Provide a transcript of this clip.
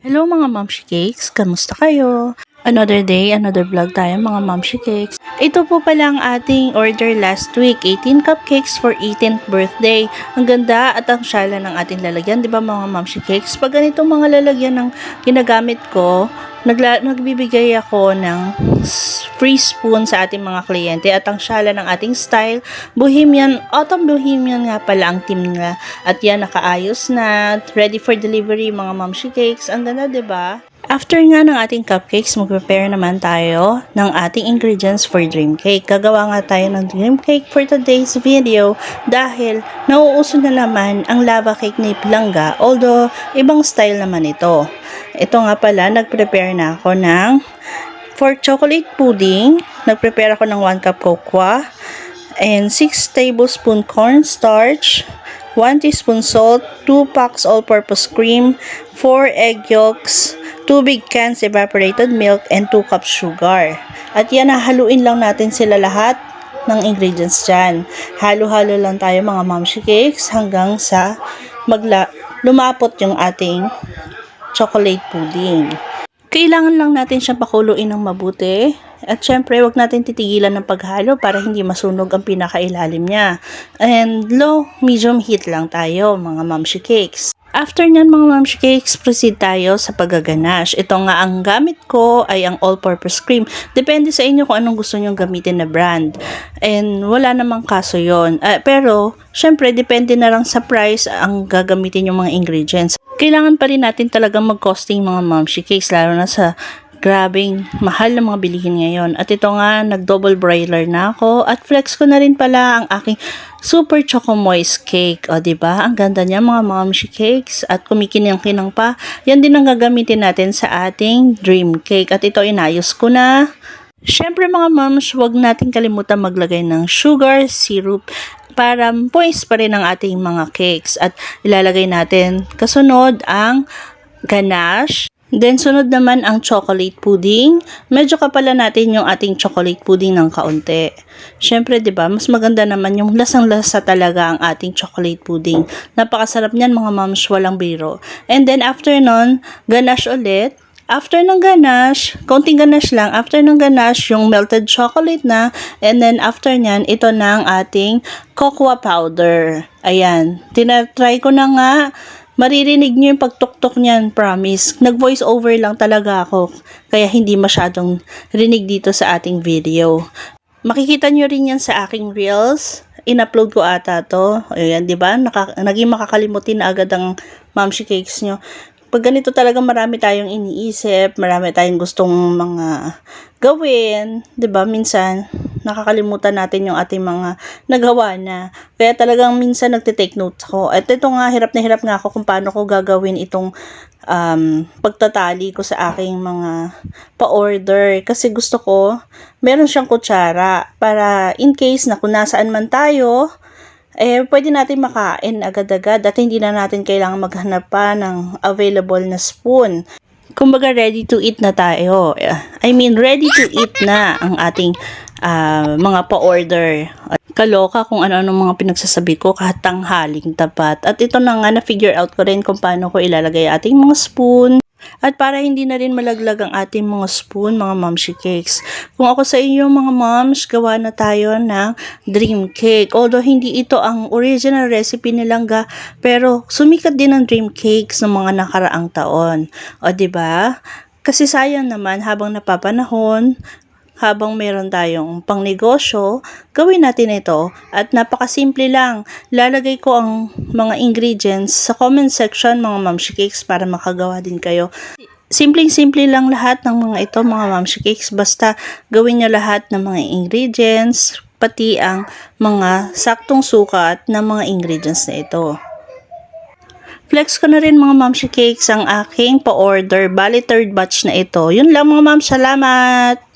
Hello mga Momshi Cakes, kamusta kayo? Another day, another vlog tayo mga Momshi Cakes. Ito po pala ang ating order last week, 18 cupcakes for 18th birthday. Ang ganda at ang syala ng ating lalagyan, di ba mga Momshi Cakes? Pag ganitong mga lalagyan ng ginagamit ko, nagbibigay ako ng free spoon sa ating mga kliyente at ang syala ng ating style, Bohemian, Autumn Bohemian nga pala ang team nila. At yan, nakaayos na, ready for delivery mga Momshi Cakes. Ang ganda, di ba? After nga ng ating cupcakes, mag-prepare naman tayo ng ating ingredients for dream cake. Gagawa nga tayo ng dream cake for today's video dahil nauuso na naman ang lava cake ni Pilangga, although ibang style naman ito. Ito nga pala, nag-prepare na ako ng for chocolate pudding. Nag-prepare ako ng 1 cup cocoa and 6 tablespoon cornstarch, 1 teaspoon salt, 2 packs all-purpose cream, 4 egg yolks, 2 big cans evaporated milk, and 2 cups sugar. At yan, haluin lang natin sila lahat ng ingredients dyan. Halo-halo lang tayo mga Momshi Cakes hanggang sa lumapot yung ating chocolate pudding. Kailangan lang natin siyang pakuluin ng mabuti. At syempre, wag natin titigilan ng paghalo para hindi masunog ang pinakailalim niya. And low, medium heat lang tayo mga Momshi Cakes. After nyan mga Momshi Cakes, proceed tayo sa paggaganache. Ito nga ang gamit ko ay ang all-purpose cream. Depende sa inyo kung anong gusto nyong gamitin na brand. And wala namang kaso yon. Pero, syempre, depende na lang sa price ang gagamitin yung mga ingredients. Kailangan pa rin natin talagang mag-costing mga Momshi Cakes, lalo na sa grabing mahal na mga bilihin ngayon. At ito nga, nag-double broiler na ako. At flex ko na rin pala ang aking super choco moist cake. O, diba? Ang ganda niya mga Momshi Cakes. At kumikinang-kinang pa. Yan din ang gagamitin natin sa ating dream cake. At ito, inayos ko na. Syempre mga moms, huwag natin kalimutan maglagay ng sugar, syrup, para moist pa rin ang ating mga cakes. At ilalagay natin kasunod ang ganache. Then, sunod naman ang chocolate pudding. Medyo kapalan natin yung ating chocolate pudding ng kaunti. Syempre, di ba, mas maganda naman yung lasang-lasa talaga ang ating chocolate pudding. Napakasarap niyan mga moms, walang biro. And then, after nun, ganache ulit. After ng ganache, konting ganache lang. After ng ganache, yung melted chocolate na. And then, after nyan, ito na ang ating cocoa powder. Ayan. Tinatry ko na nga. Maririnig nyo yung pagtuktok niyan, promise. Nag-voice over lang talaga ako, kaya hindi masyadong rinig dito sa ating video. Makikita nyo rin yan sa aking reels. In-upload ko ata to. Ayan, di ba? Naging makakalimutin na agad ang Momshi Cakes nyo. Pag ganito talaga marami tayong iniisip, marami tayong gustong mga gawin, 'di ba? Minsan nakakalimutan natin yung ating mga nagawa na. Kaya talagang minsan nagte-take notes ako. At ito nga, hirap na hirap nga ako kung paano ko gagawin itong pagtatali ko sa aking mga pa-order. Kasi gusto ko, meron siyang kutsara para in case na kung nasaan man tayo, pwede natin makain agad-agad at hindi na natin kailangan maghanap pa ng available na spoon. Kumbaga, ready to eat na tayo. I mean, ready to eat na ang ating mga pa-order. Kaloka kung ano-ano mga pinagsasabi ko kahit tanghaling tapat. At ito na nga, na-figure out ko rin kung paano ko ilalagay ating mga spoon. At para hindi na rin malaglag ang ating mga spoon, mga Momshi Cakes. Kung ako sa inyo mga moms, gawa na tayo ng dream cake. Although hindi ito ang original recipe ni Langga, pero sumikat din ang dream cakes ng mga nakaraang taon. O diba? Kasi sayang naman habang napapanahon, habang meron tayong pangnegosyo, gawin natin ito. At napakasimple lang. Lalagay ko ang mga ingredients sa comment section mga Momshi Cakes para makagawa din kayo. Simpleng-simple lang lahat ng mga ito mga Momshi Cakes. Basta gawin nyo lahat ng mga ingredients, pati ang mga saktong sukat ng mga ingredients na ito. Flex ko na rin mga Momshi Cakes ang aking pa-order. Bali, third batch na ito. Yun lang mga moms. Salamat!